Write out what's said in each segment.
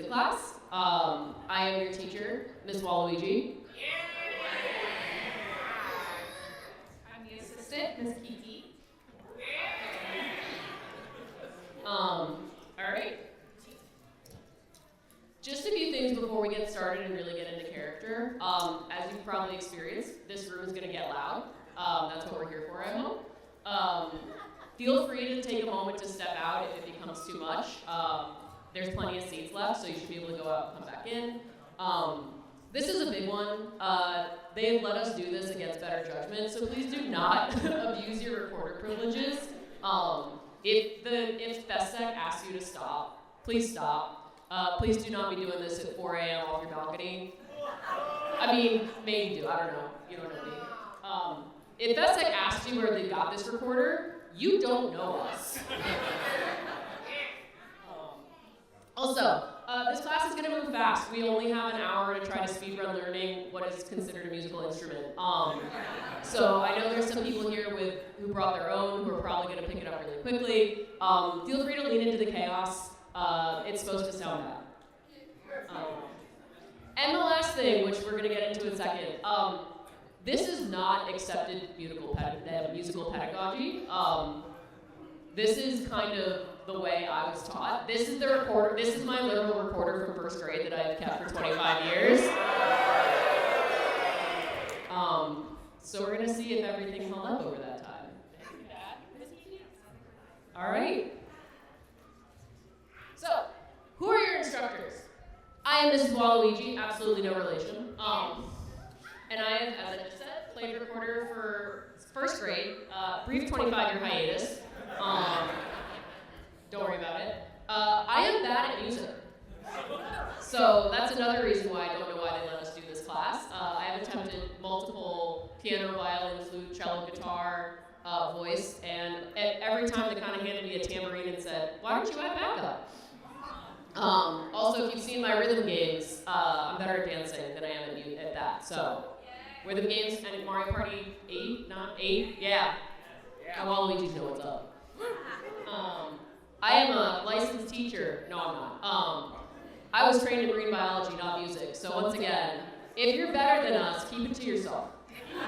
music class. I am your teacher, Miss Waluigi. I'm the assistant, Miss Kiki. All right. Just a few things before we get started and really get into character. As you've probably experienced, this room is going to get loud. That's what we're here for, I hope. Feel free to take a moment to step out if it becomes too much. There's plenty of seats left, so you should be able to go out and come back in. This is a big one. They've let us do this against better judgment, so please do not abuse your recorder privileges. If FestSec asks you to stop, please stop. Please do not be doing this at 4 a.m. off your balcony. I mean, maybe do, I don't know. You don't know me. If FestSec asks you where they got this recorder, you don't know us. Also, this class is going to move fast. We only have an hour to try to speedrun learning what is considered a musical instrument. So I know there's some people here who brought their own, who are probably going to pick it up really quickly. Feel free to lean into the chaos. It's supposed to sound bad. And the last thing, which we're going to get into in a second, this is not accepted musical pedagogy. This is kind of the way I was taught. This is the recorder. This is my literal recorder from first grade that I've kept for 25 years. So we're going to see if everything held up over that time. All right. So, who are your instructors? I am Mrs. Waluigi, absolutely no relation. And I have, as I just said, played recorder for first grade, brief 25-year hiatus. Don't worry about it. I am bad at music. So that's another reason why I don't know why they let us do this class. I have attempted multiple piano, violin, flute, cello, guitar, voice, and every time they kind of handed me a tambourine and said, why don't you have backup? Also, if you've seen my rhythm games, I'm better at dancing than I am at that. So, rhythm games and Mario Party 8, not 8, yeah. Waluigi know what's up. I am a licensed teacher. No, I'm not. I was trained in marine biology, not music. So once again, if you're better than us, keep it to yourself. No,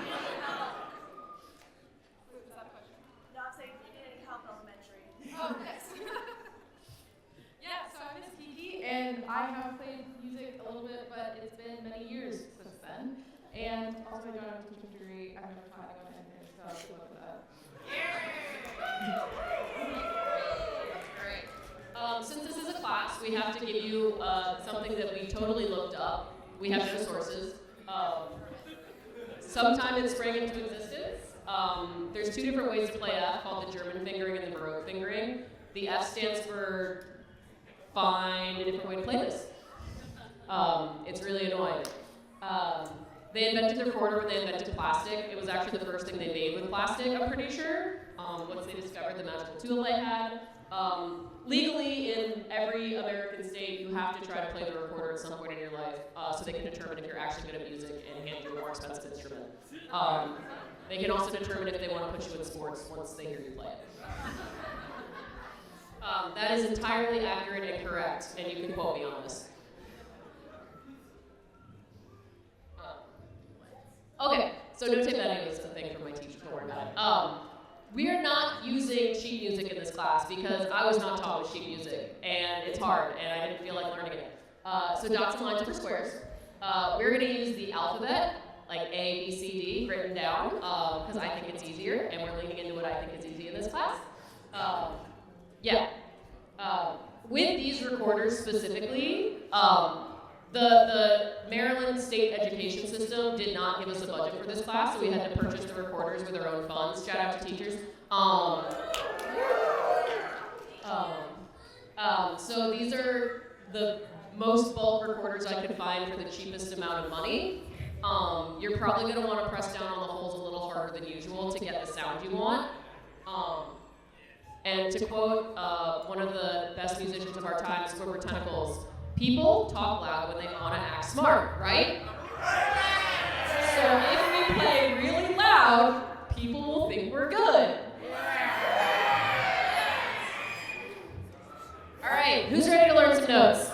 I'm saying in Health Elementary. Oh, yes. Yeah, so I'm Miss Kiki, and I have played music a little bit, but it's been many years since then. And also, I don't have a teaching degree. I've never taught anyone anything, so good luck with that. Alright. Since this is a class, we have to give you something that we totally looked up. We have no sources. Sometime it sprang into existence. There's two different ways to play F, called the German fingering and the Baroque fingering. The F stands for find a different way to play this. It's really annoying. They invented the recorder when they invented plastic. It was actually the first thing they made with plastic, I'm pretty sure. Once they discovered the magical tool they had. Legally, in every American state, you have to try to play the recorder at some point in your life, so they can determine if you're actually good at music and hand you a more expensive instrument. They can also determine if they want to put you in sports once they hear you play it. That is entirely accurate and correct, and you can quote me on this. Okay, so no tape editing is a thing for my teacher, don't worry about it. We are not using sheet music in this class because I was not taught with sheet music, and it's hard, and I didn't feel like learning it. So dots and lines for squares. We're going to use the alphabet, like A, B, C, D, written down, because I think it's easier, and we're leaning into what I think is easy in this class. With these recorders specifically, the Maryland State Education System did not give us a budget for this class, so we had to purchase the recorders with our own funds. Shout out to teachers. So these are the most bulk recorders I could find for the cheapest amount of money. You're probably going to want to press down on the holes a little harder than usual to get the sound you want. And to quote one of the best musicians of our time, Squidward Tentacles, people talk loud when they want to act smart, right? So if we play really loud, people will think we're good. All right, who's ready to learn some notes?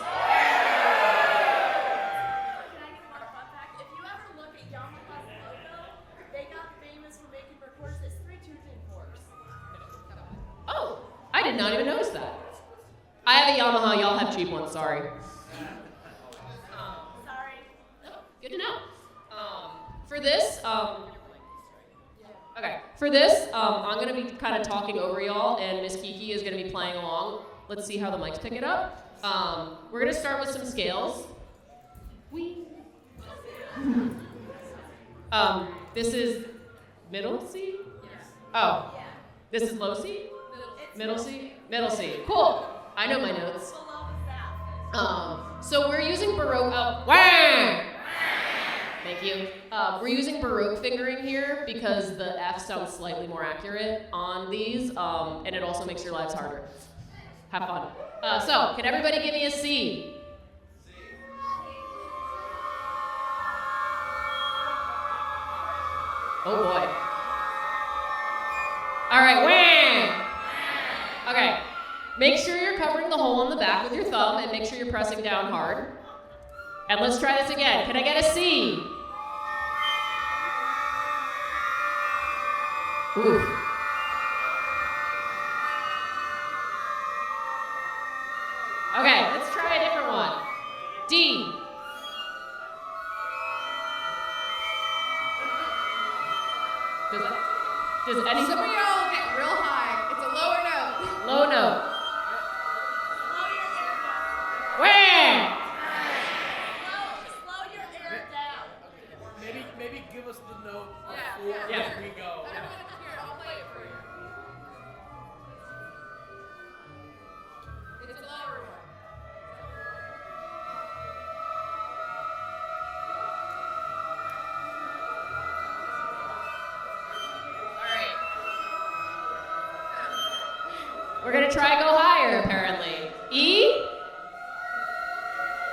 sorry. Sorry. Good to know. For this, I'm gonna be kind of talking over y'all, and Miss Kiki is gonna be playing along. Let's see how the mics pick it up. We're gonna start with some scales. This is middle C? Oh, this is low C? Middle C? Middle C. Cool. I know my notes. So we're using Baroque. Thank you. We're using Baroque fingering here because the F sounds slightly more accurate on these, and it also makes your lives harder. Have fun. So, can everybody give me a C? Oh boy. All right, wham! Okay, make sure you're covering the hole on the back with your thumb and make sure you're pressing down hard. And let's try this again. Can I get a C? Ooh. Okay, let's try a different one. D. Does any... Some of y'all get real high. It's a lower note. Low note. Slow your air down. Where? Slow your air down. Maybe give us the note Yeah, before yeah. we go. Here, I'll play it for you. It's a lower one. We're gonna try go higher, apparently. E?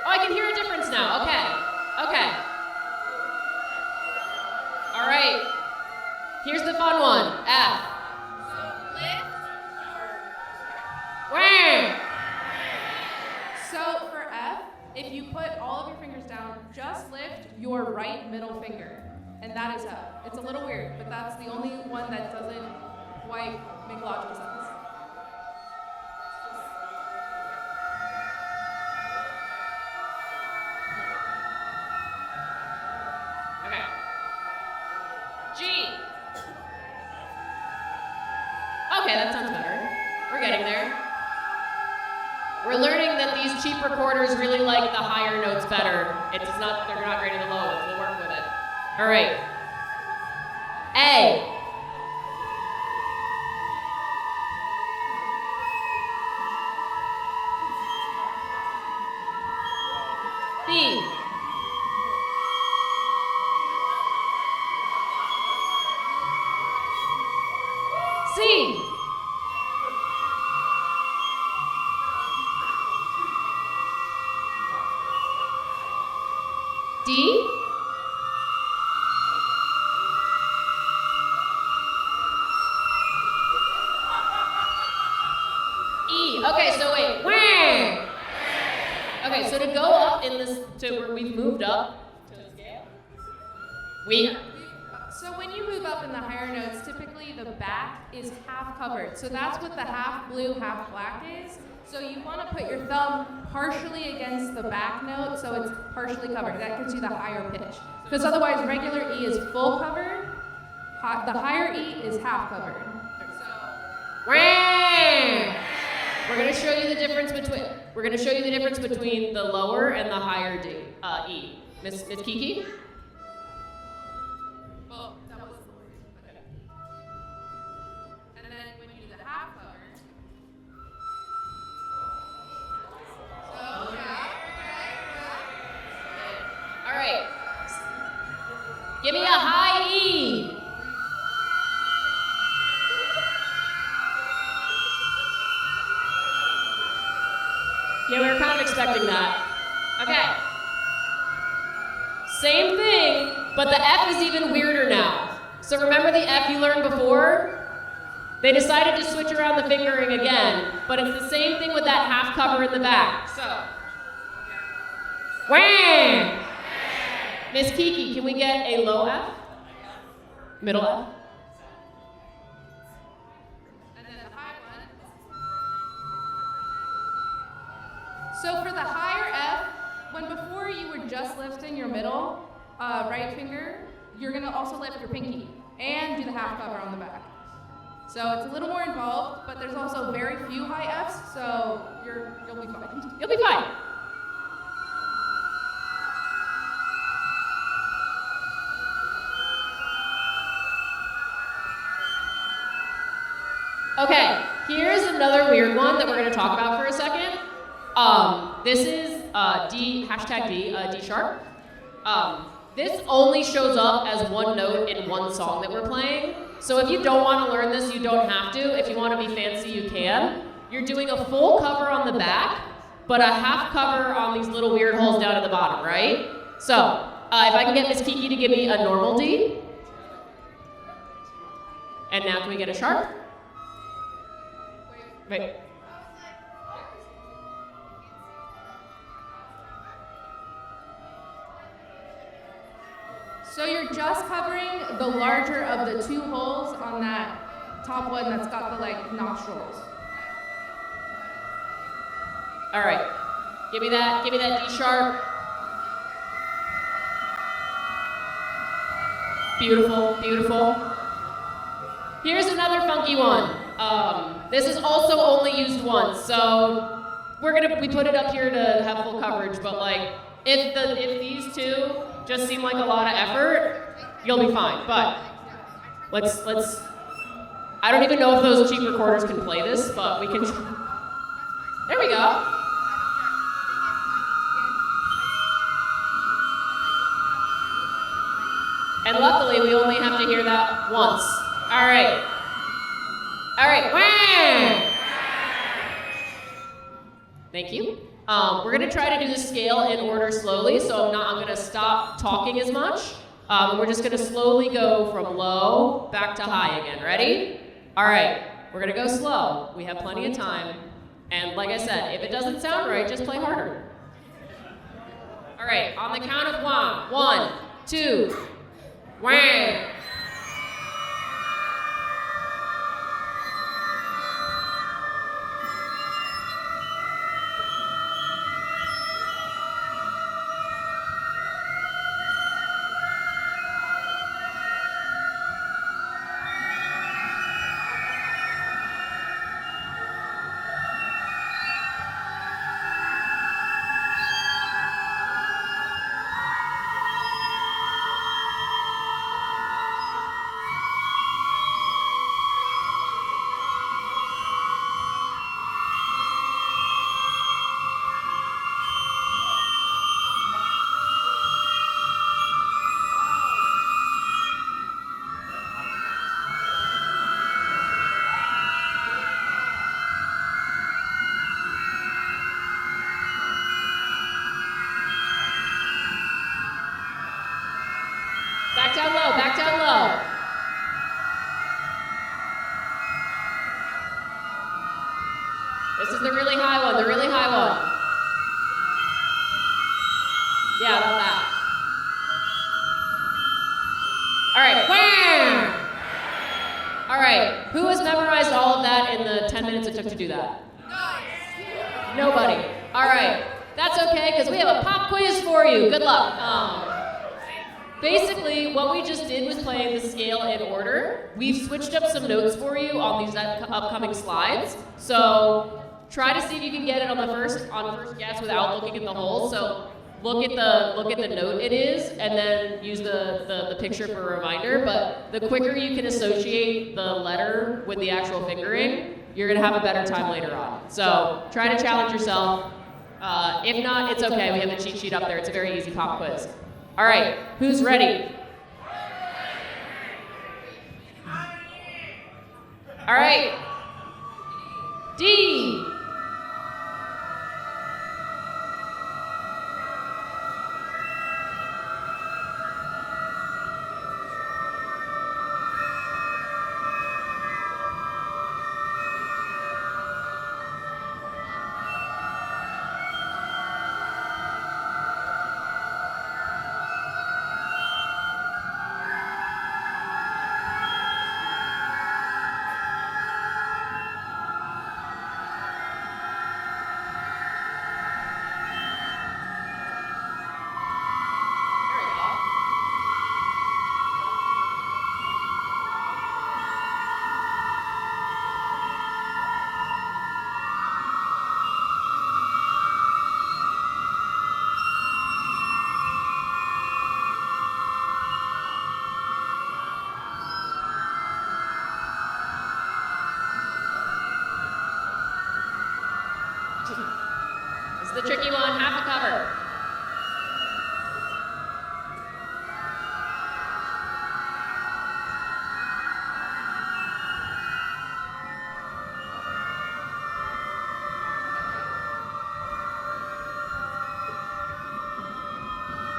Oh, I can hear a difference now. Okay. Okay. All right. Here's the fun one. F. So lift. Where? So for F, if you put all of your fingers down, just lift your right middle finger. And that is F. It's a little weird, but that's the only one that doesn't quite make logical sense. Okay. G. Okay, that sounds better. We're getting there. We're learning that these cheap recorders really like the higher notes better. They're not great at the low ones. We'll work with it. All right. A. B. C. D. E. Okay, so wait. Where? Okay, so to go up in this, to where we've moved up to the scale. So when you move up in the higher notes, typically the back is half covered. So that's what the half blue, half black is. So you want to put your thumb partially against the back note so it's partially covered. That gives you the higher pitch. Because otherwise regular E is full covered. The higher E is half covered. We're going to show you the difference between the lower and the higher D, E. Miss Kiki? Oh, that was the word. Okay. And then when you do the half covered. So, yeah. All right. Give me a high E. Yeah, we were kind of expecting that. Okay. Same thing, but the F is even weirder now. So remember the F you learned before? They decided to switch around the fingering again, but it's the same thing with that half cover in the back. So. Wham! Miss Kiki, can we get a low F? Middle F? And then the high one. So for the high just lifting your middle right finger, you're gonna also lift your pinky and do the half cover on the back. So it's a little more involved, but there's also very few high Fs, so you'll be fine. You'll be fine. Okay, here's another weird one that we're going to talk about for a second. This is D, hashtag D, D sharp. This only shows up as one note in one song that we're playing. So if you don't want to learn this, you don't have to. If you want to be fancy, you can. You're doing a full cover on the back, but a half cover on these little weird holes down at the bottom, right? So if I can get Miss Kiki to give me a normal D. And now can we get a sharp? Wait. So you're just covering the larger of the two holes on that top one that's got the like nostrils. All right, give me that D sharp. Beautiful, beautiful. Here's another funky one. This is also only used once, so we put it up here to have full coverage, but like, if these two just seem like a lot of effort, you'll be fine. But let's. I don't even know if those cheap recorders can play this, but we can. There we go. And luckily, we only have to hear that once. All right. All right. Wah! Thank you. We're gonna try to do the scale in order slowly, so I'm gonna stop talking as much. We're just gonna slowly go from low back to high again. Ready? All right, we're gonna go slow. We have plenty of time. And like I said, if it doesn't sound right, just play harder. All right, on the count of one. 1, 2, wah! Back down low, back down low. This is the really high one, the really high one. Yeah, about that. All right, wham! All right, who has memorized all of that in the 10 minutes it took to do that? Nobody. All right, that's okay, because we have a pop quiz for you. Good luck. Basically, what we just did was play the scale in order. We've switched up some notes for you on these upcoming slides. So try to see if you can get it on first guess without looking at the hole. So look at the note it is, and then use the picture for a reminder. But the quicker you can associate the letter with the actual fingering, you're gonna have a better time later on. So try to challenge yourself. If not, it's okay. We have a cheat sheet up there. It's a very easy pop quiz. All right, who's ready? All right. D.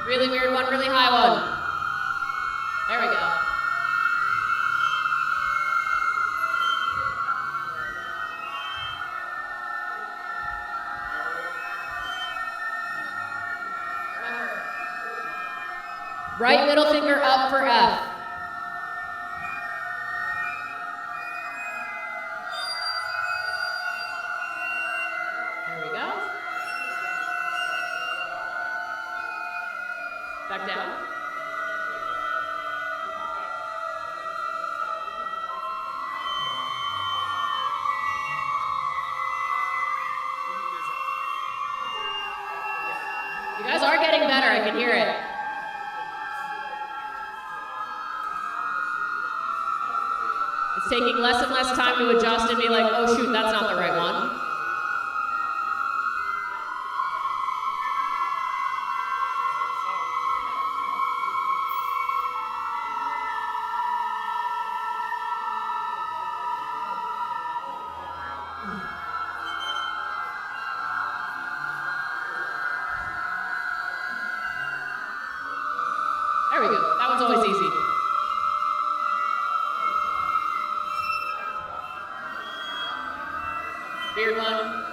Really weird one, really high one. There we go. Right middle finger up for F. There we go. Back down. You guys are getting better, I can hear it. It's taking less and less time to adjust and be like, oh shoot, that's not the right one. There we go. That one's always easy. Weird one.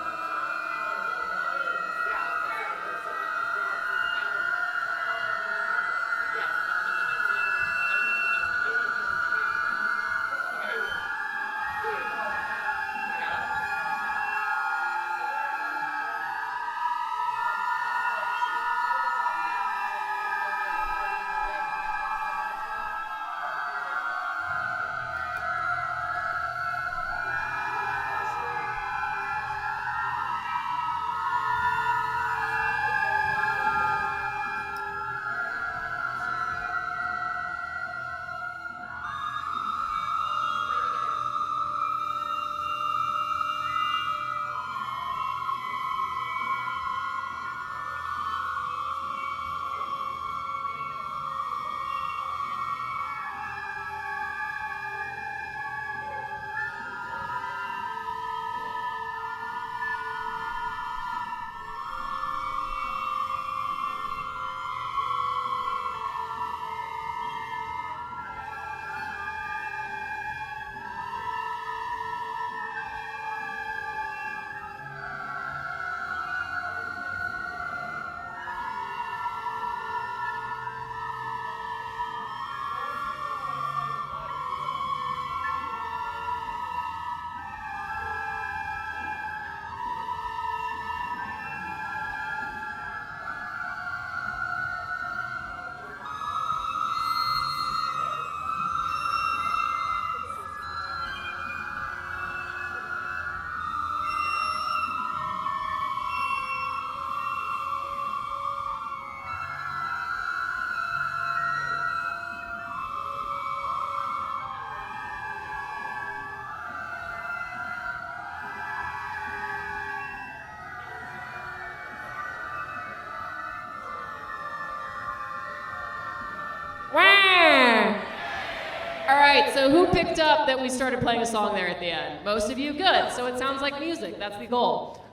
All right, so who picked up that we started playing a song there at the end? Most of you? Good. So it sounds like music. That's the goal.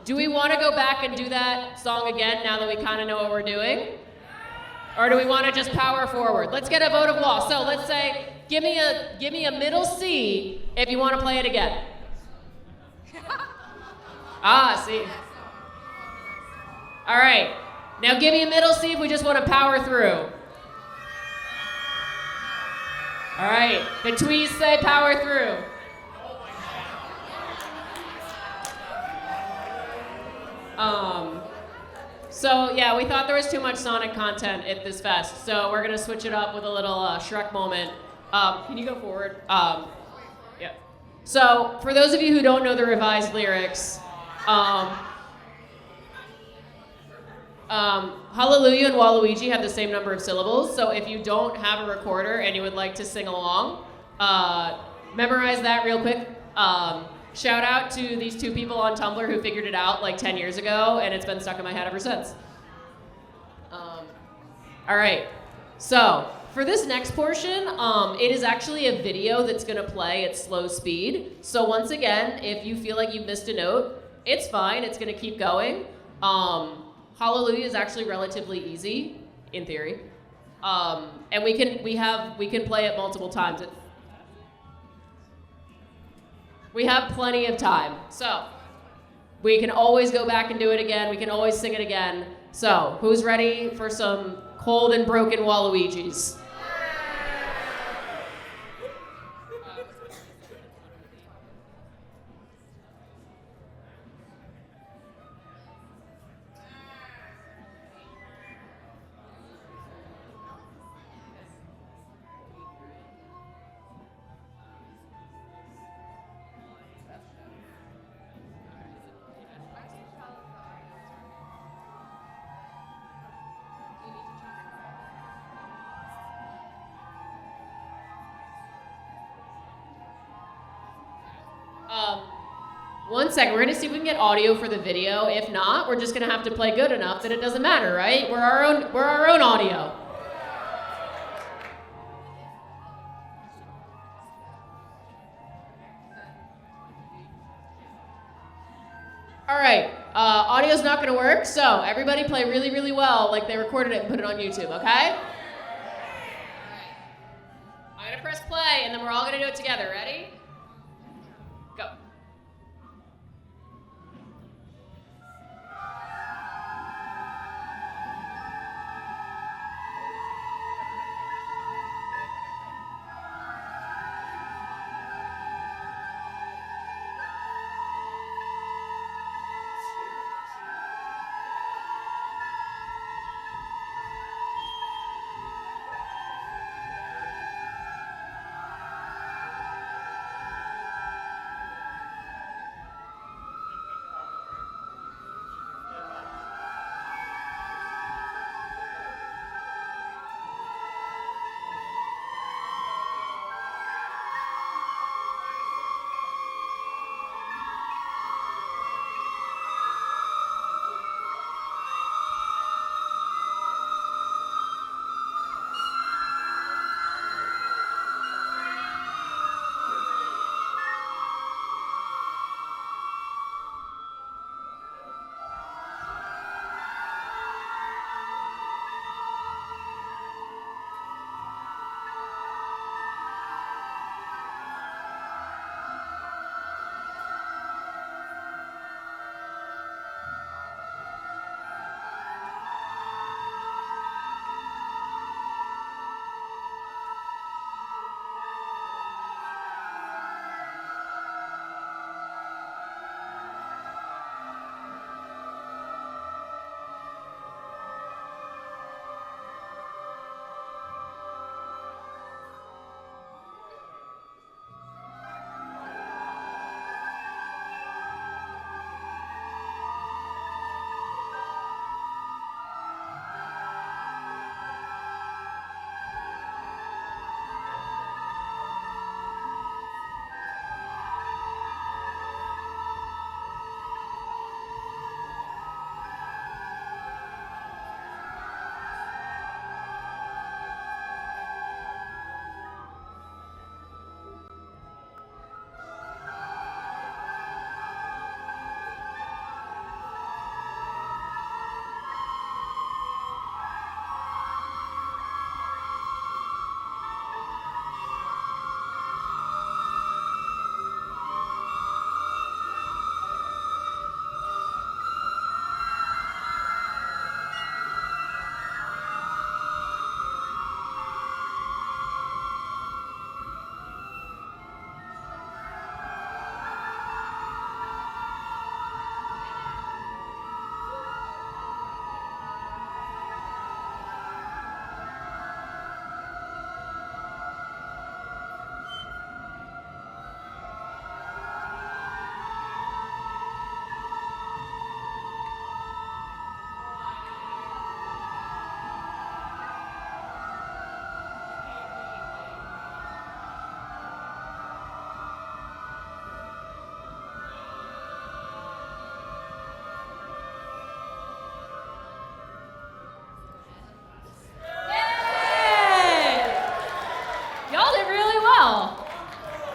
Do we want to go back and do that song again now that we kind of know what we're doing? Or do we want to just power forward? Let's get a vote of law. So let's say, give me a middle C if you want to play it again. Ah, see. All right. Now give me a middle C if we just want to power through. All right. The tweeds say power through. So yeah, we thought there was too much Sonic content at this fest, so we're gonna switch it up with a little Shrek moment. Can you go forward? Yeah. So for those of you who don't know the revised lyrics, Hallelujah and Waluigi have the same number of syllables, so if you don't have a recorder and you would like to sing along, memorize that real quick. Shout out to these two people on Tumblr who figured it out like 10 years ago, and it's been stuck in my head ever since. All right, so for this next portion, it is actually a video that's gonna play at slow speed. So once again, if you feel like you missed a note, it's fine, it's gonna keep going. Hallelujah is actually relatively easy, in theory. And we can play it multiple times. We have plenty of time. So we can always go back and do it again. We can always sing it again. So who's ready for some cold and broken Waluigis? One second, we're gonna see if we can get audio for the video. If not, we're just gonna have to play good enough that it doesn't matter, right? We're our own audio. All right, audio's not gonna work, so everybody play really, really well, like they recorded it and put it on YouTube, okay? I'm gonna press play, and then we're all gonna do it together. Ready? Go.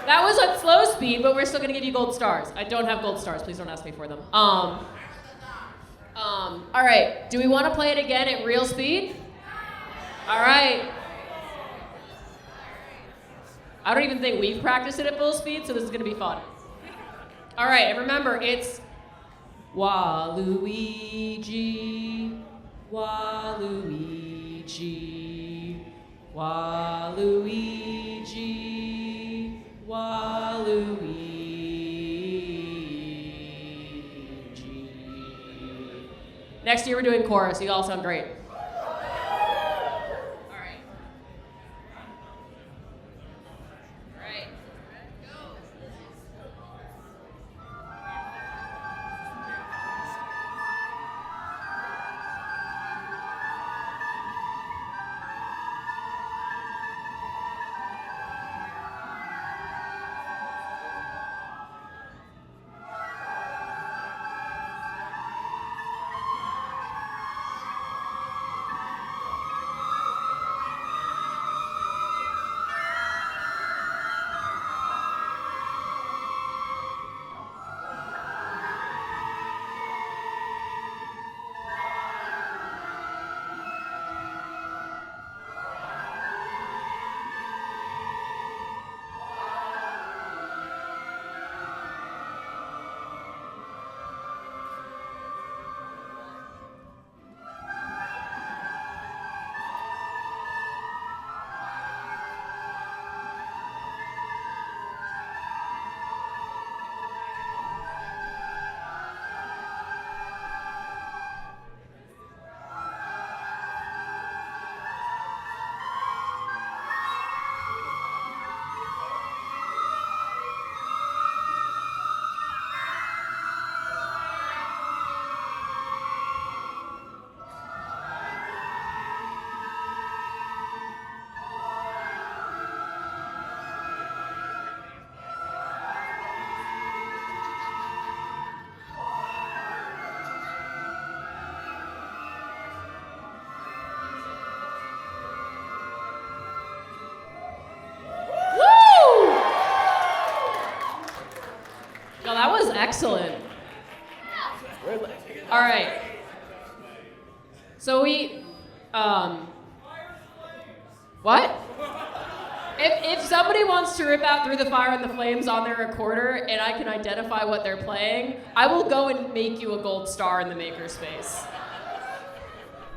That was at slow speed, but we're still gonna give you gold stars. I don't have gold stars. Please don't ask me for them. All right, do we want to play it again at real speed? All right. I don't even think we've practiced it at full speed, so this is going to be fun. All right, and remember, it's Waluigi, Waluigi, Waluigi, Waluigi. Next year we're doing chorus. You all sound great. Excellent. All right. So what? If somebody wants to rip out Through the Fire and the Flames on their recorder and I can identify what they're playing, I will go and make you a gold star in the makerspace.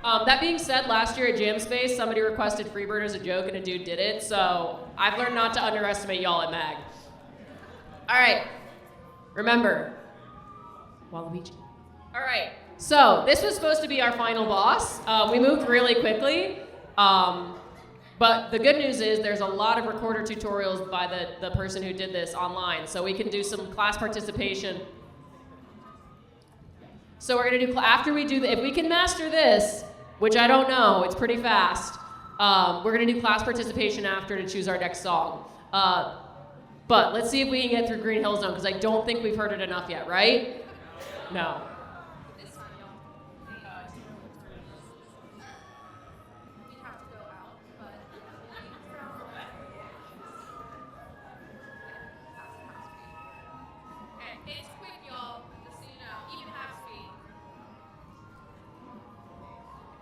That being said, last year at Jam Space, somebody requested Freebird as a joke and a dude did it, so I've learned not to underestimate y'all at MAG. All right. Remember, Waluigi. All right, so this was supposed to be our final boss. We moved really quickly, but the good news is there's a lot of recorder tutorials by the person who did this online, so we can do some class participation. So we're gonna do, after we do, if we can master this, which I don't know, it's pretty fast, we're gonna do class participation after to choose our next song. But let's see if we can get through Green Hill Zone, because I don't think we've heard it enough yet, right? No. It's quick, y'all, just so you know, even half speed.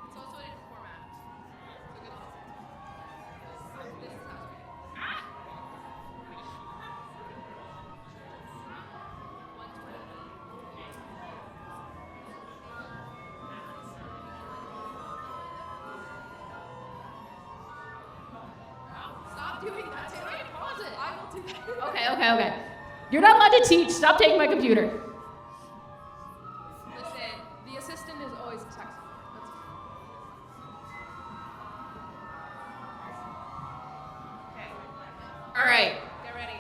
It's also a different format. So good luck. This is half speed. Stop doing that. Wait, pause it. I will do that. Okay. You're not allowed to teach. Stop taking my computer. Listen, the assistant is always texting. Okay. All right. Get ready.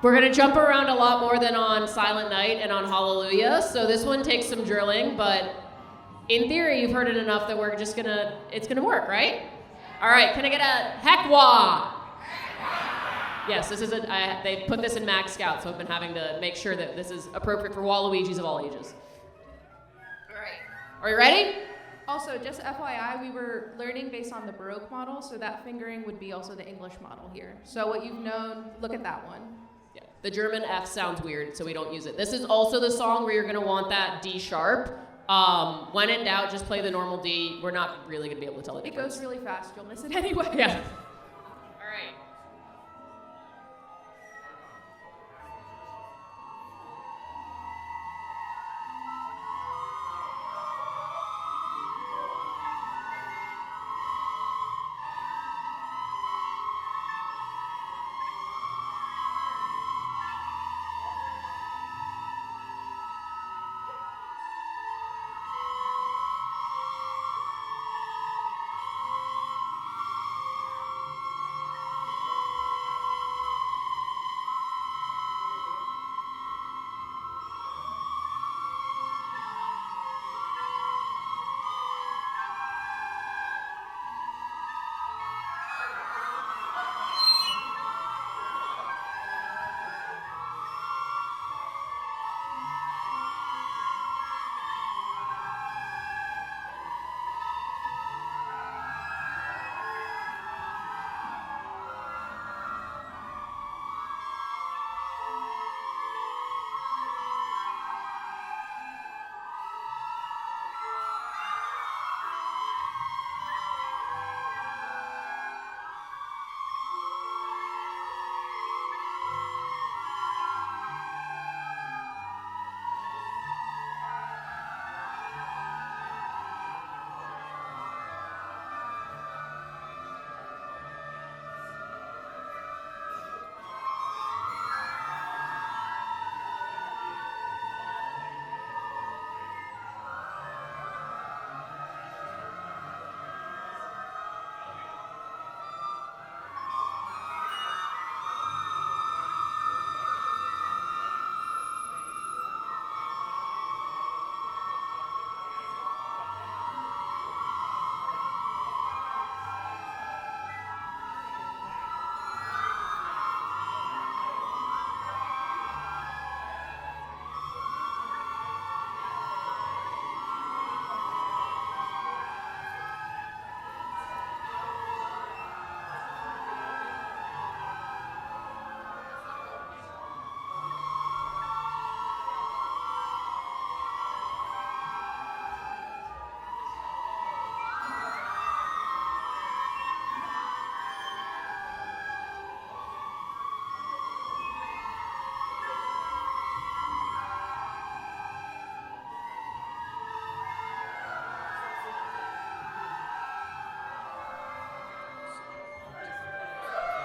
We're gonna jump around a lot more than on Silent Night and on Hallelujah, so this one takes some drilling, but in theory, you've heard it enough that we're just it's gonna work, right? All right, can I get a heck-wah? Yes, this is they put this in Max Scout, so I've been having to make sure that this is appropriate for Waluigis of all ages. All right, are you ready? Also, just FYI, we were learning based on the Baroque model, so that fingering would be also the English model here. So what you've known, look at that one. Yeah, the German F sounds weird, so we don't use it. This is also the song where you're gonna want that D sharp, When in doubt, just play the normal D. We're not really gonna be able to tell the It difference. goes really fast. You'll miss it anyway. Yeah. All right.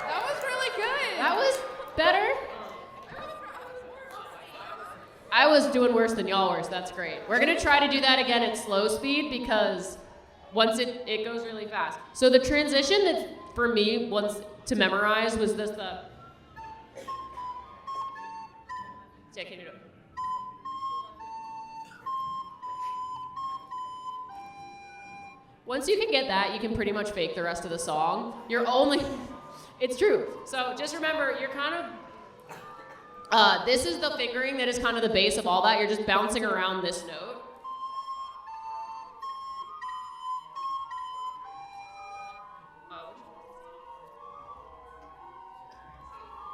That was really good. That was better. I was doing worse than y'all were, so that's great. We're gonna try to do that again at slow speed because once it goes really fast. So the transition that for me once to memorize was this See, I can't do it. Once you can get that, you can pretty much fake the rest of the song. It's true. So just remember, you're kind of, this is the fingering that is kind of the base of all that. You're just bouncing around this note.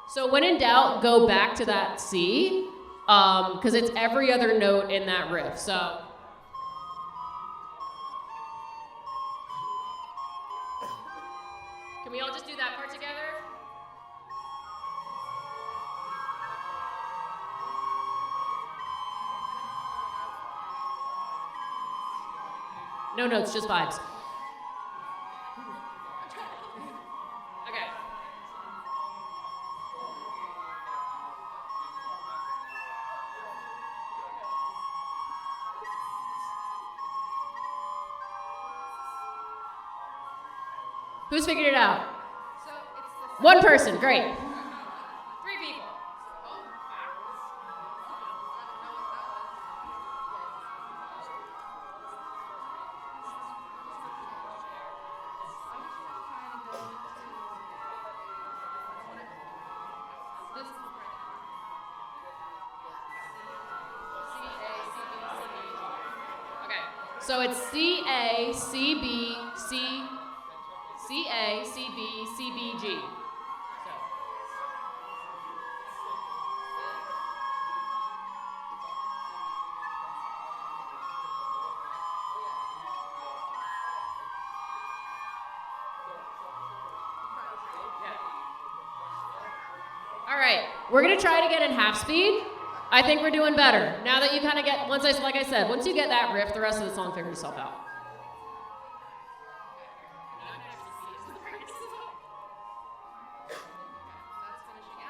So when in doubt, go back to that C, because it's every other note in that riff. So. Can we all just do that part together? No notes, just vibes. Okay. Who's figured it out? So it's the One person, great. 3 people. Okay, so it's C A C B C C A C B C B G. we're gonna try to get in half speed. I think we're doing better. Now that you kind of get, once you get that riff, the rest of the song figures itself out.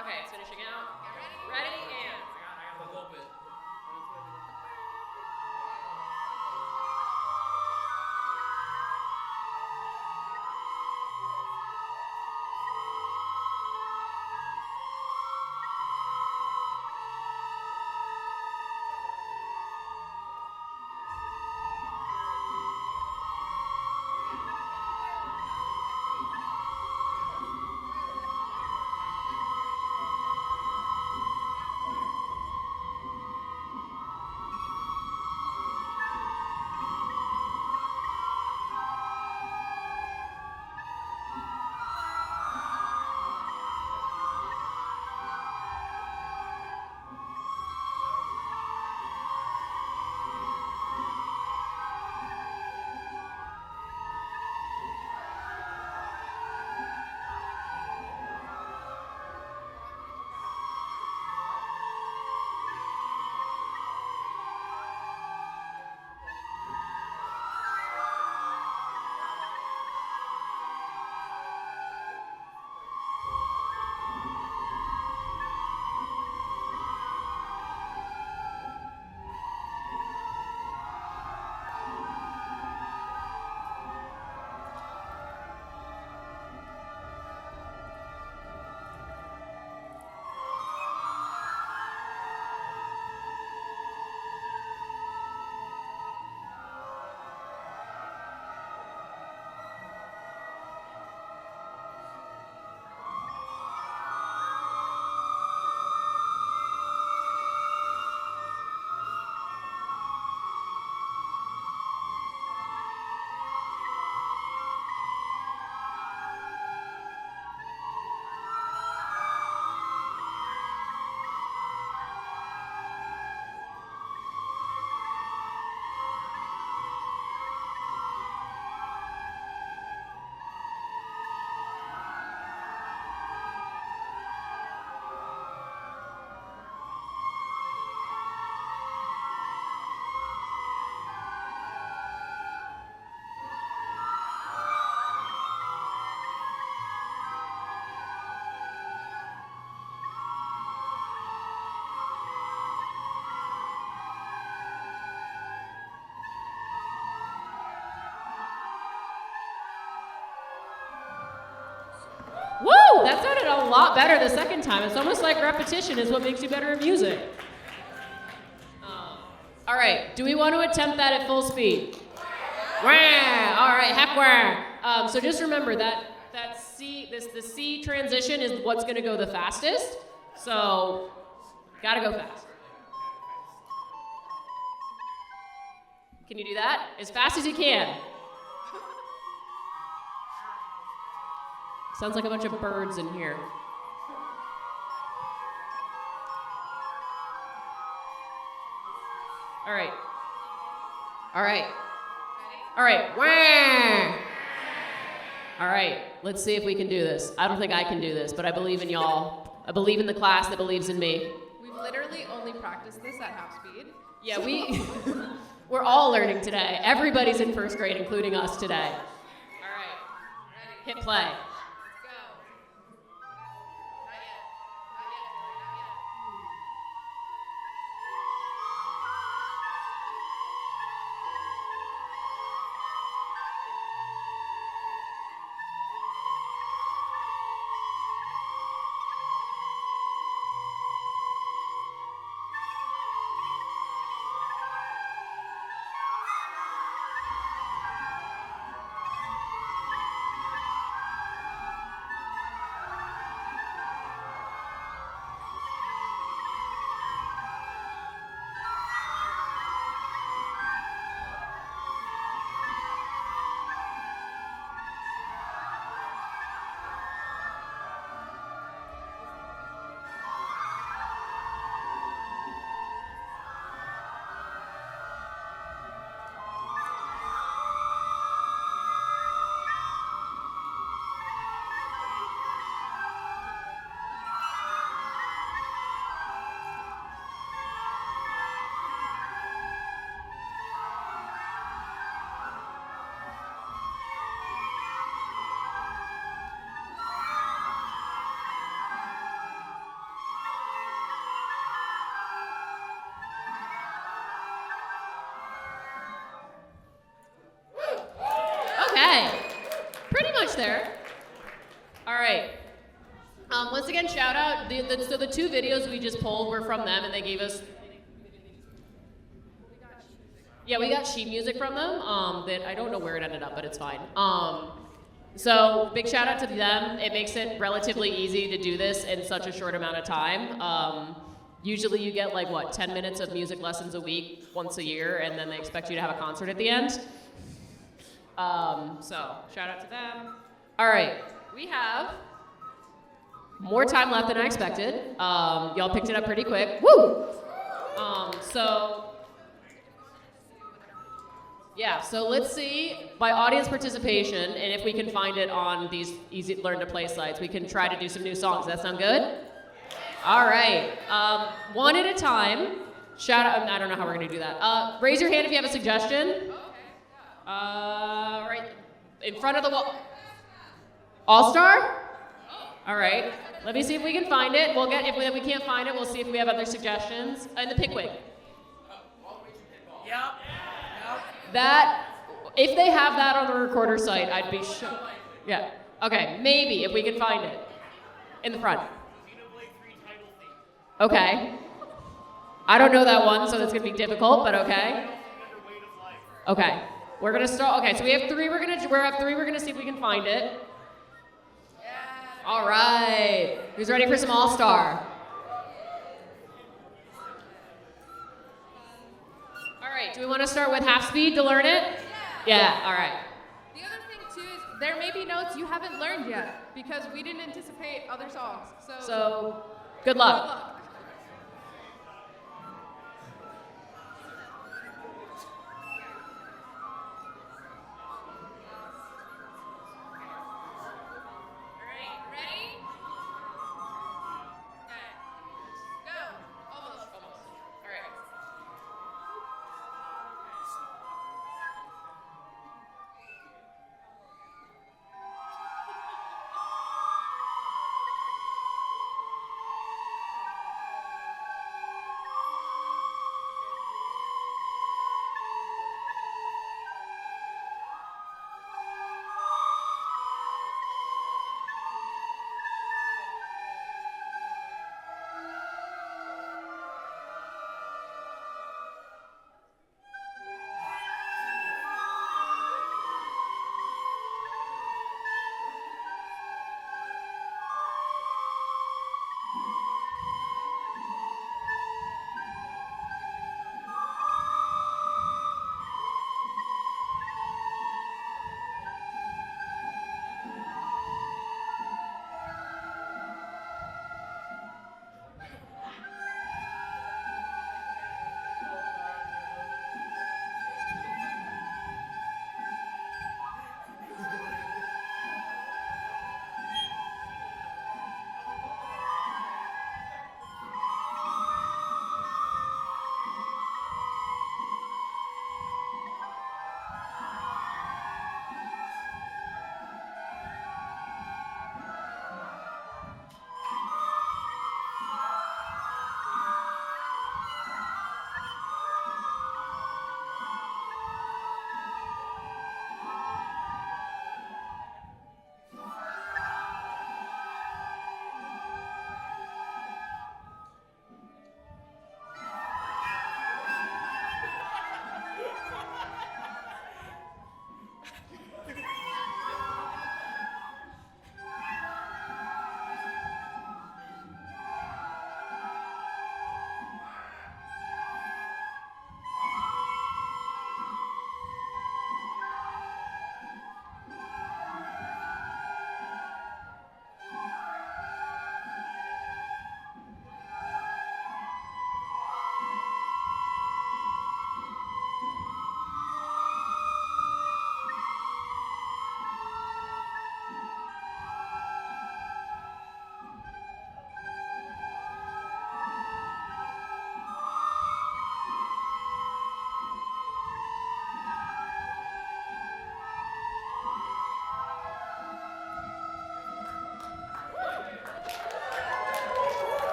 Okay, it's finishing out. Ready, and. I got a little bit. Woo! That sounded a lot better the second time. It's almost like repetition is what makes you better at music. All right, do we want to attempt that at full speed? Wah! All right, heck wah! So just remember that the C transition is what's going to go the fastest. So, gotta go fast. Can you do that? As fast as you can. Sounds like a bunch of birds in here. All right. All right. All right. Wah! All right. Let's see if we can do this. I don't think I can do this, but I believe in y'all. I believe in the class that believes in me. We've literally only practiced this at half speed. Yeah, we're all learning today. Everybody's in first grade, including us today. All right. Hit play. Okay. Pretty much there. All right. Once again, shout out. So the 2 videos we just pulled were from them, and they gave us. Yeah, we got sheet music from them. That I don't know where it ended up, but it's fine. So big shout out to them. It makes it relatively easy to do this in such a short amount of time. Usually you get like 10 minutes of music lessons a week, once a year, and then they expect you to have a concert at the end. So shout out to them. All right, we have more time left than I expected. Y'all picked it up pretty quick. Woo! So let's see by audience participation, and if we can find it on these easy learn to play sites, we can try to do some new songs. Does that sound good? All right, one at a time. Shout out, I don't know how we're gonna do that. Raise your hand if you have a suggestion. Right in front of the wall. All-Star? All right, let me see if we can find it. If we can't find it, we'll see if we have other suggestions. And the Pickwick. Yep. That, if they have that on the recorder site, I'd be sure. Yeah, okay, maybe, if we can find it. In the front. Okay. I don't know that one, so that's gonna be difficult, but okay. Okay, we're gonna start, okay, so we have 3, we're gonna see if we can find it. All right, who's ready for some All-Star? All right, do we want to start with half speed to learn it? Yeah, all right. The other thing too is there may be notes you haven't learned yet because we didn't anticipate other songs. So good luck. Good luck.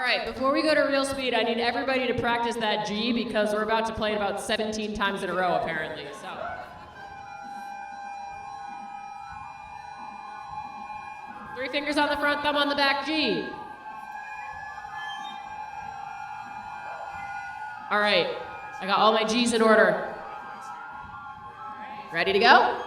right, before we go to real speed, I need everybody to practice that G because we're about to play it about 17 times in a row, apparently. So. 3 fingers on the front, thumb on the back, G. All right, I got all my G's in order. Ready to go?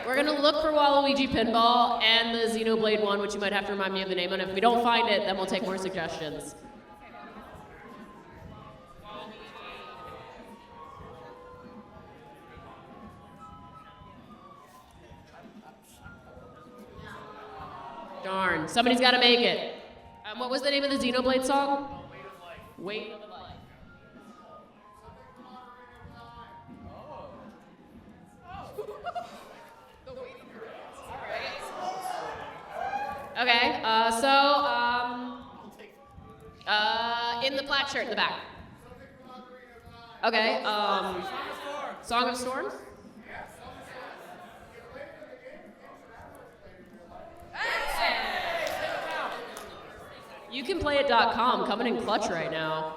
We're gonna look for Waluigi Pinball and the Xenoblade one, which you might have to remind me of the name on. If we don't find it, then we'll take more suggestions. Darn, somebody's gotta make it. What was the name of the Xenoblade song? Weight of Life. Okay, in the plaid shirt in the back. Okay, Song of Storms? You can play it.com, coming in clutch right now.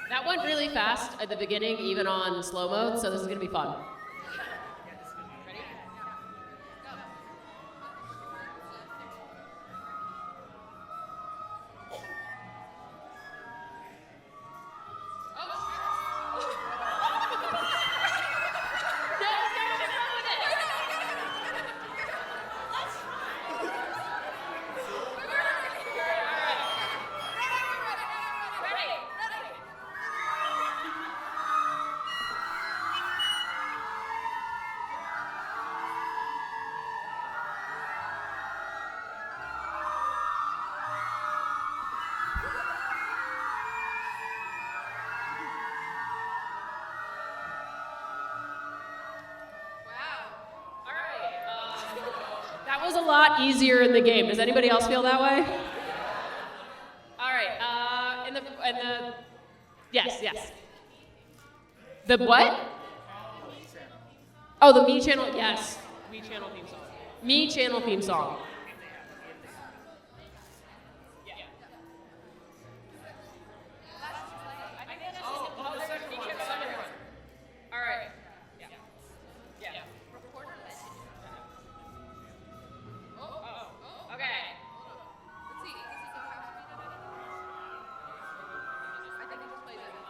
That went really fast at the beginning, even on slow mode, so this is gonna be fun. was a lot easier in the game. Does anybody else feel that way? All right. Yes. The what? Oh, the Mii Channel. Yes. Mii Channel theme song. Mii Channel theme song. All right. Yeah. Okay.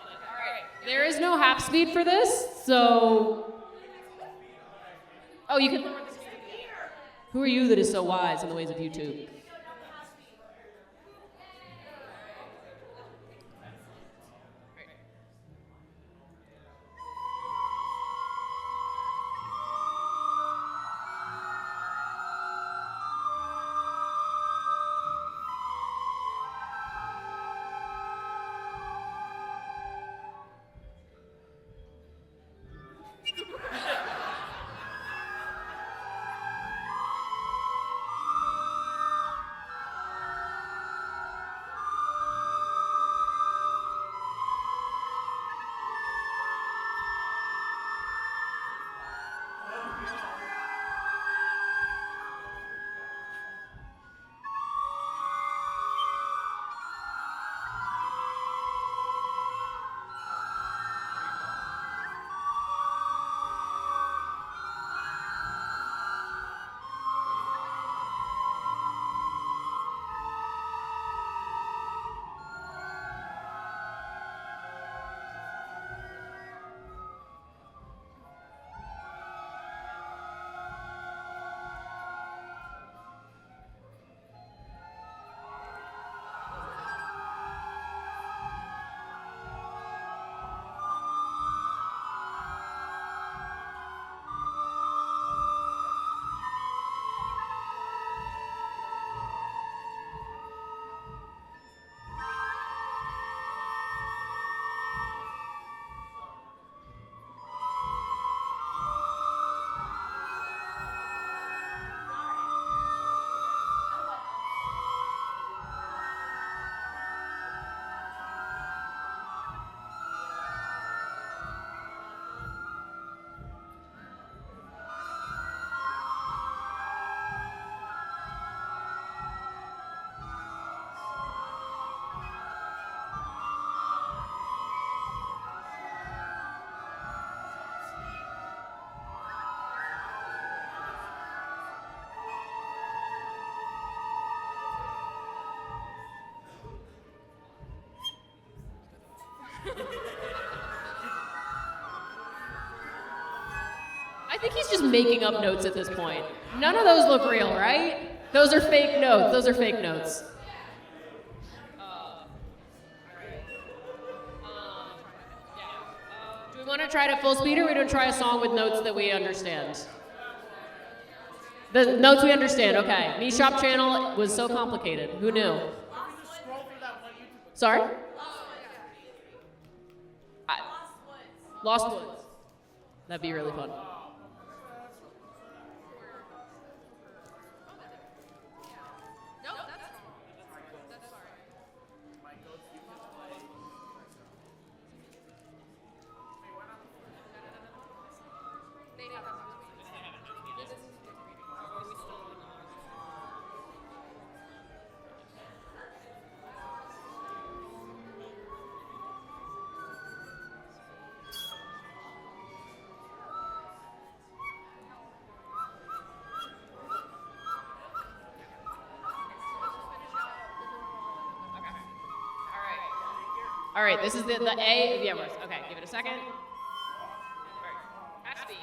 All right. There is no half speed for this, so. Oh, you can. Who are you that is so wise in the ways of YouTube? I think he's just making up notes at this point. None of those look real, right? Those are fake notes. Those are fake notes. Do we want to try it at full speed, or we don't try a song with notes that we understand? The notes we understand, okay. Mii Shop Channel was so complicated. Who knew? Sorry? Lost Woods. That'd be really fun. All right, this is the A. Yeah, okay, give it a second. All right, half speed.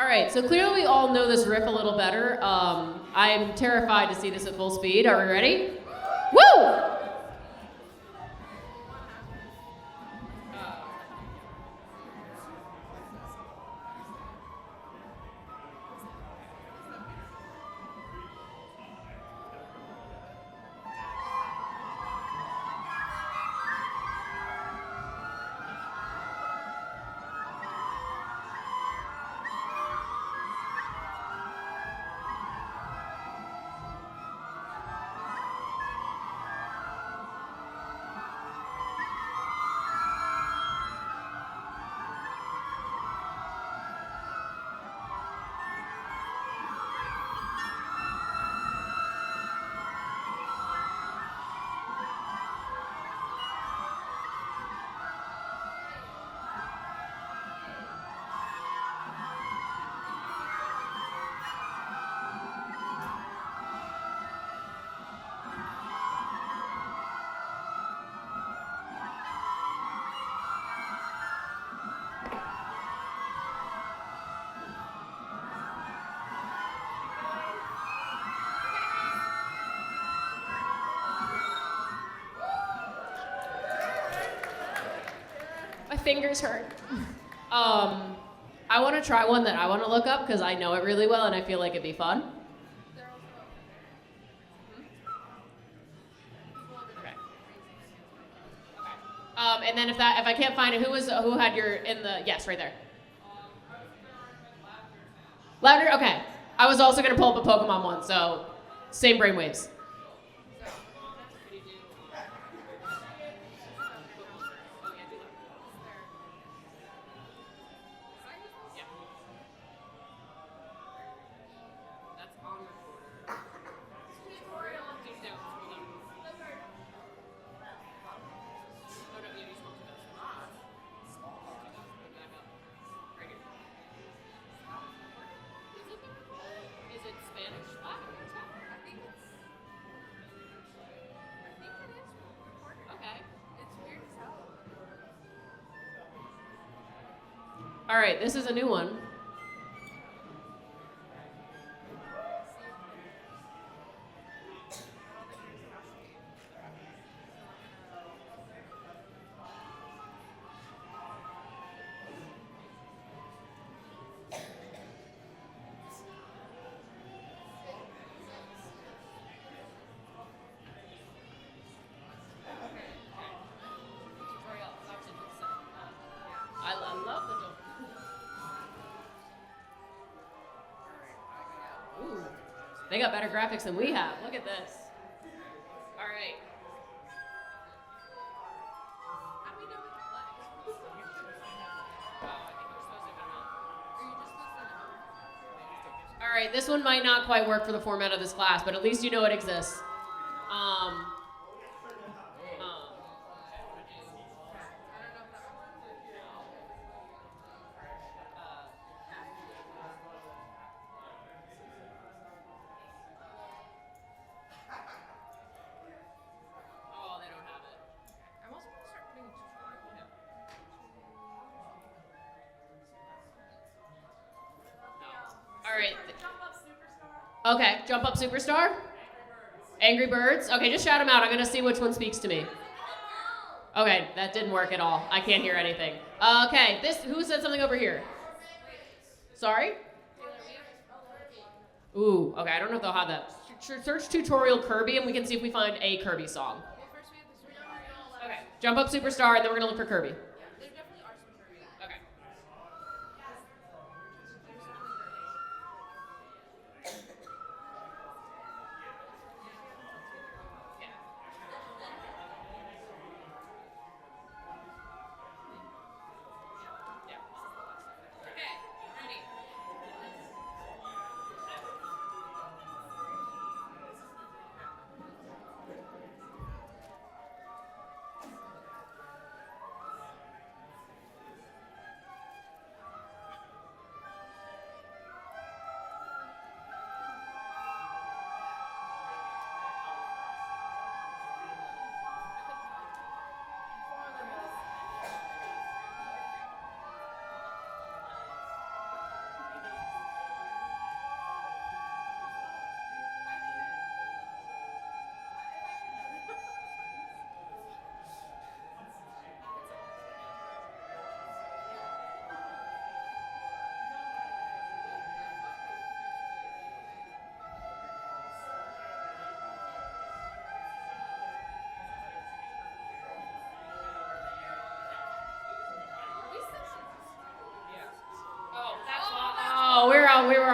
All right, so clearly we all know this riff a little better. I'm terrified to see this at full speed. Are we ready? Woo! My fingers hurt. I want to try one that I want to look up because I know it really well and I feel like it'd be fun. Okay. And then if I can't find it, who had your in the yes right there. Louder. Okay. I was also gonna pull up a Pokemon one, so same brainwaves. All right, this is a new one. I love the jump. Ooh, they got better graphics than we have. Look at this. All right. How do we know what the flag? All right, this one might not quite work for the format of this class, but at least you know it exists. All right. Okay, Jump Up Superstar? Angry Birds? Okay, just shout them out. I'm going to see which one speaks to me. Okay, that didn't work at all. I can't hear anything. Okay, who said something over here? Sorry? Ooh, okay, I don't know if they'll have that. Search tutorial Kirby and we can see if we find a Kirby song. Okay, Jump Up Superstar and then we're going to look for Kirby. Okay.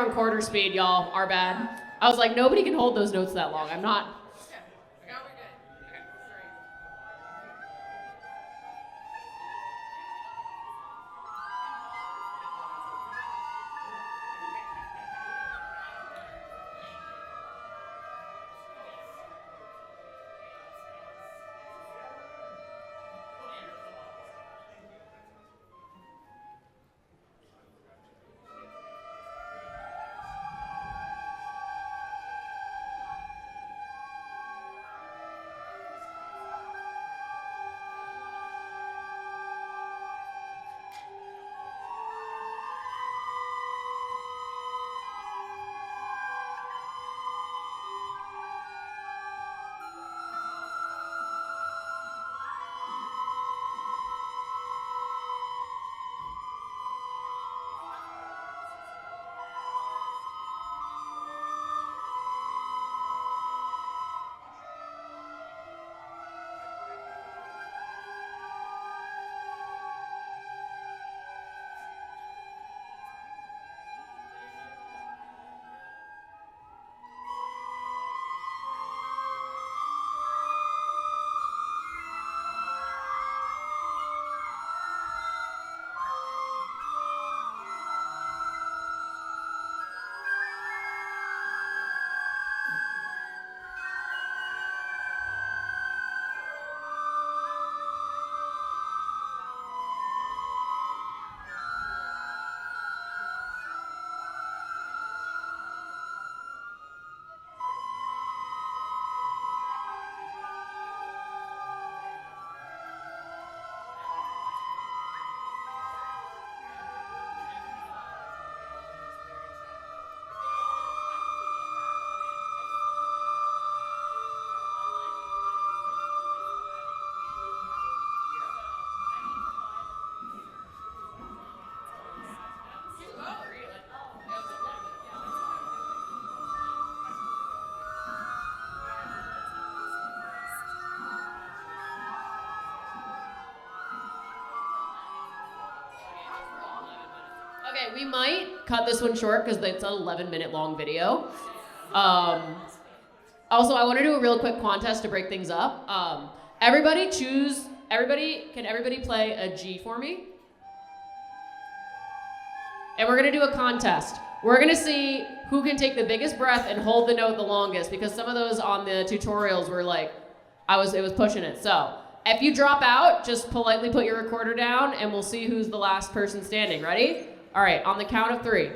on quarter speed, y'all. Our bad. I was like, nobody can hold those notes that long. I'm not. Now we're good. Okay, great. Okay, we might cut this one short because it's an 11-minute long video. Also, I want to do a real quick contest to break things up. Everybody, can everybody play a G for me? And we're gonna do a contest. We're gonna see who can take the biggest breath and hold the note the longest, because some of those on the tutorials were like, it was pushing it. So if you drop out, just politely put your recorder down and we'll see who's the last person standing. Ready? All right, on the count of 3.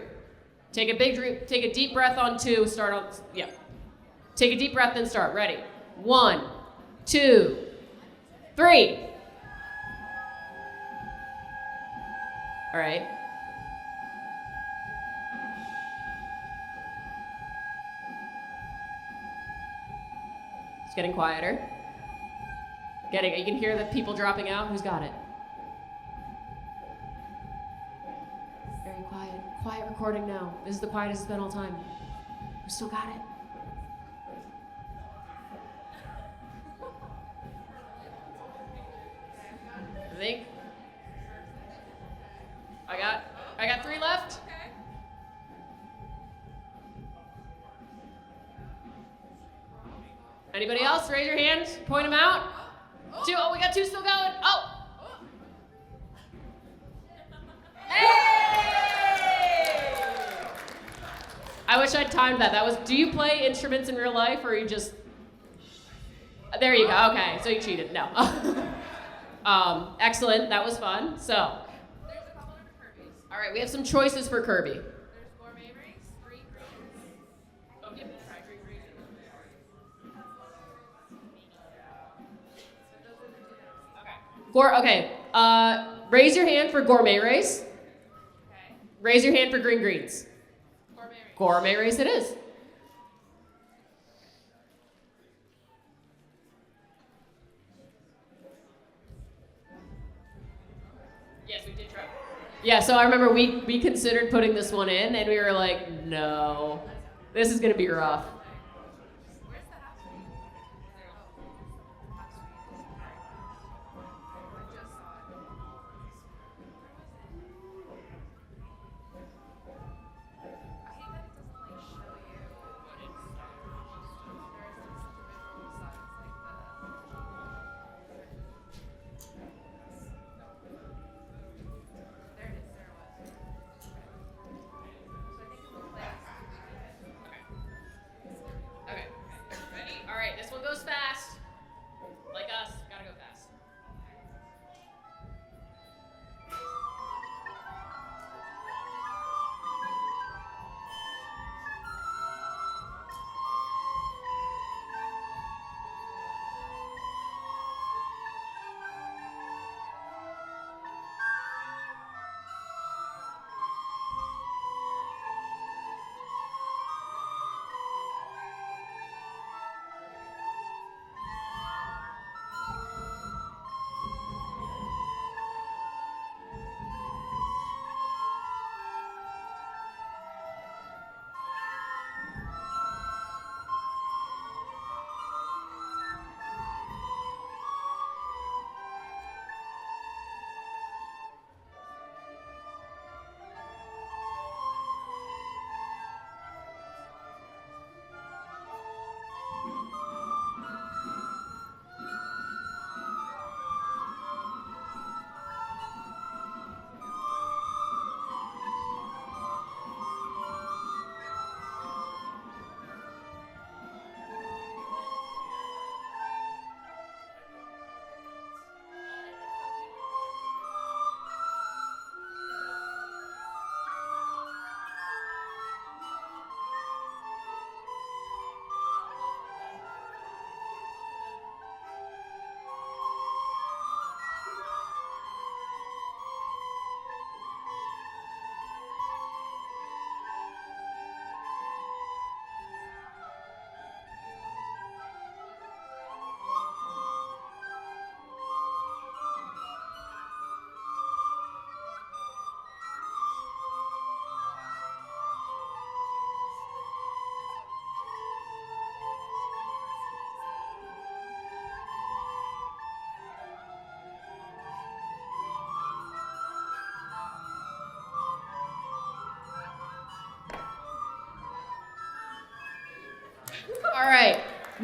Take a deep breath on 2, start on, yeah. Take a deep breath, then start. Ready? 1, 2, 3. All right. It's getting quieter. You can hear the people dropping out. Who's got it? Very quiet. Quiet recording now. This is the quietest it's been all time. Who still got it? I think. I got 3 left. Anybody else? Raise your hand. Point them out. 2. Oh, we got 2 still going. Oh. Hey! I wish I'd timed that. Do you play instruments in real life, or are you just? There you go. Okay, so you cheated. No. Excellent. That was fun. So. There's a couple of Kirby's. All right, we have some choices for Kirby. There's gourmet race, green greens. Oh, yeah. Try green greens. Raise your hand for gourmet race. Okay. Raise your hand for green greens. Gourmet race. Gourmet race it is. Yes, we did try. Yeah, so I remember we considered putting this one in, and we were like, no, this is gonna be rough. Where's the house? I just saw it. I hate that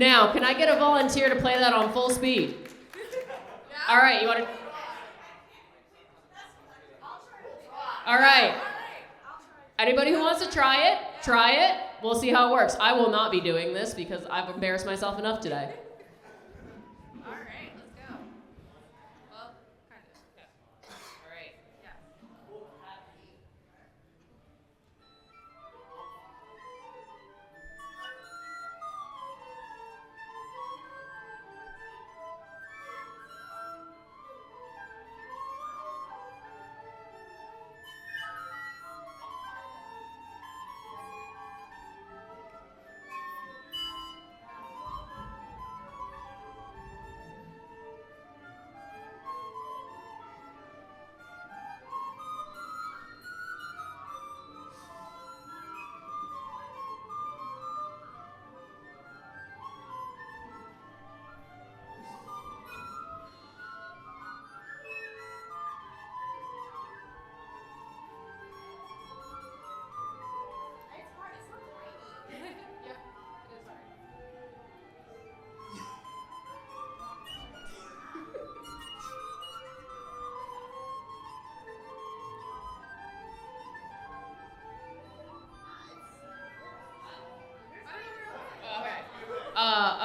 Now, can I get a volunteer to play that on full speed? All right, you want to? All right. Anybody who wants to try it, try it. We'll see how it works. I will not be doing this because I've embarrassed myself enough today. All right, let's go. Well, kind of. Yeah. All right. Yeah. It's hard. It's so tiny. Yep, it is hard.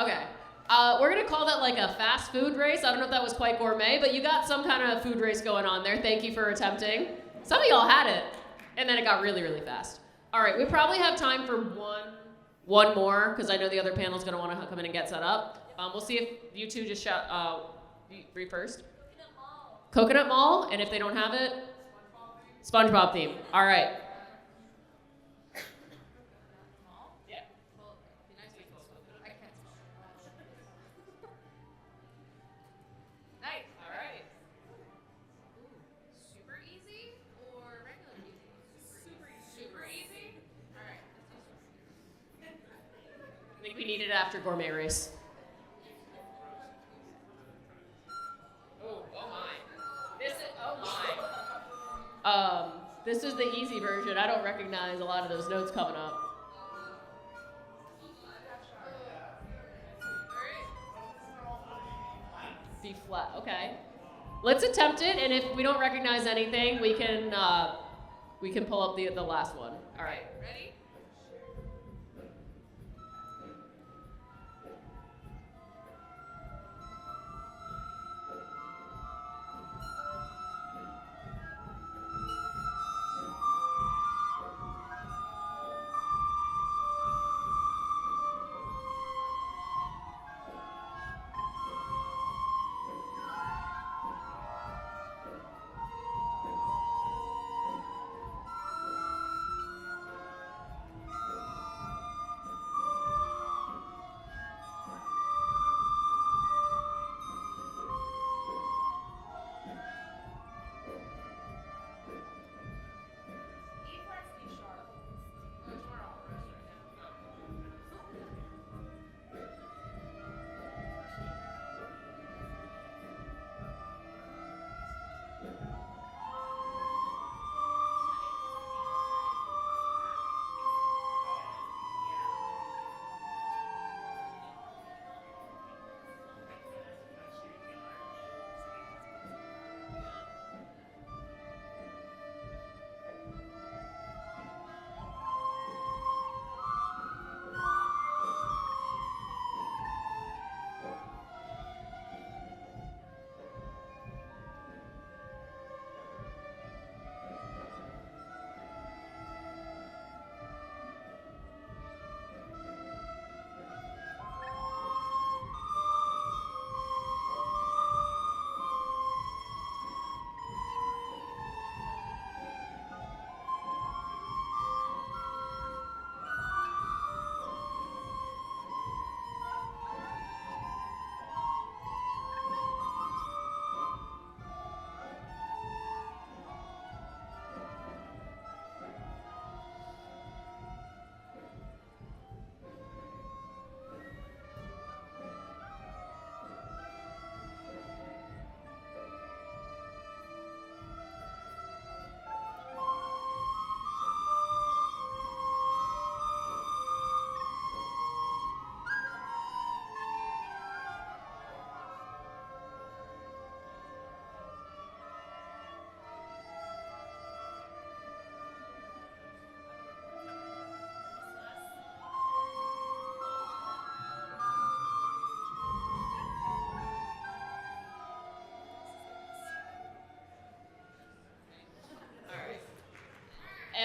Okay. We're gonna call that like a fast food race. I don't know if that was quite gourmet, but you got some kind of food race going on there. Thank you for attempting. Some of y'all had it, and then it got really, really fast. All right, we probably have time for one more, because I know the other panel's gonna want to come in and get set up. We'll see if you two just shout, you three first. Coconut Mall, and if they don't have it, SpongeBob theme. All right. Nice. All right. Super easy or regular easy? Super easy. All right, let's do I think we need it after gourmet race. Oh my. This is the easy version. I don't recognize a lot of those notes coming up. B flat. Okay. Let's attempt it, and if we don't recognize anything, we can pull up the last one. All right. Ready?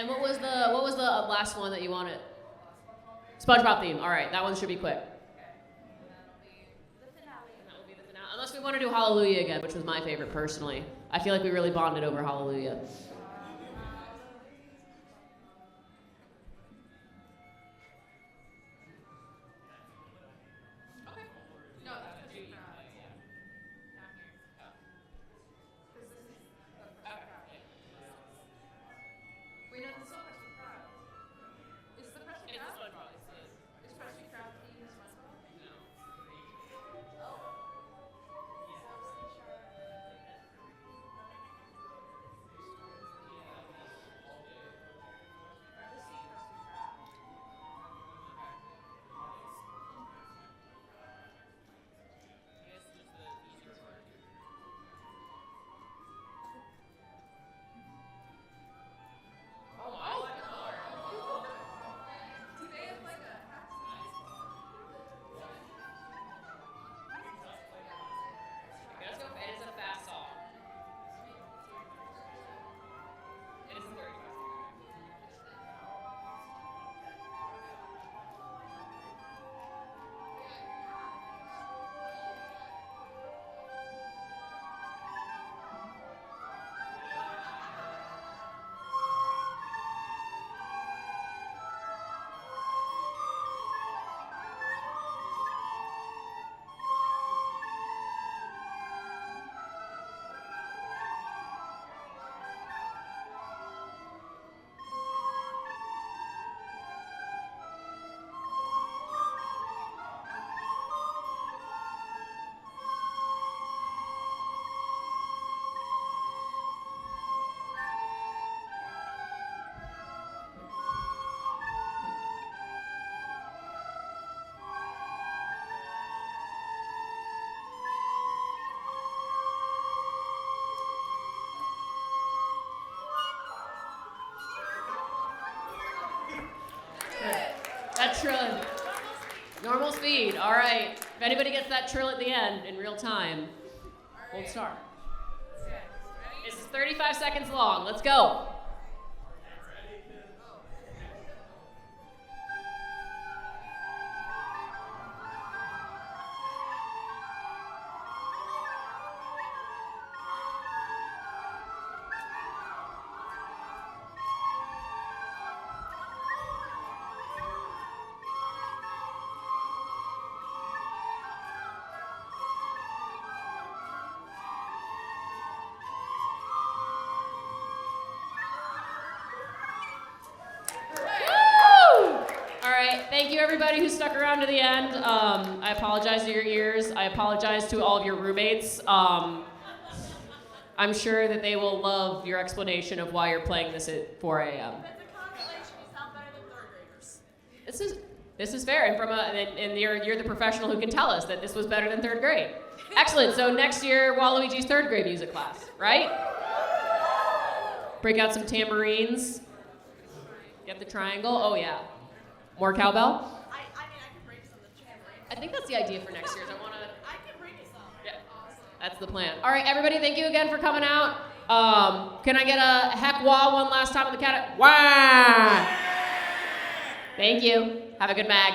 And what was the last one that you wanted? SpongeBob theme. All right, that one should be quick. Unless we want to do Hallelujah again, which was my favorite personally. I feel like we really bonded over Hallelujah. That trill. Normal speed. All right. If anybody gets that trill at the end in real time, we'll start. This is 35 seconds long. Let's go. Thank you, everybody who stuck around to the end. I apologize to your ears. I apologize to all of your roommates. I'm sure that they will love your explanation of why you're playing this at 4 a.m. That's a consolation. You sound better than third graders. This is fair, and you're the professional who can tell us that this was better than third grade. Excellent. So next year, Waluigi's third grade music class, right? Break out some tambourines. Get the triangle. Oh yeah. More cowbell? I mean, I can bring some of the tambourine. I think that's the idea for next year. I can bring you some. Yeah. Awesome. That's the plan. All right, everybody, thank you again for coming out. Can I get a heck wah one last time in the cat? Wah! Thank you. Have a good mag.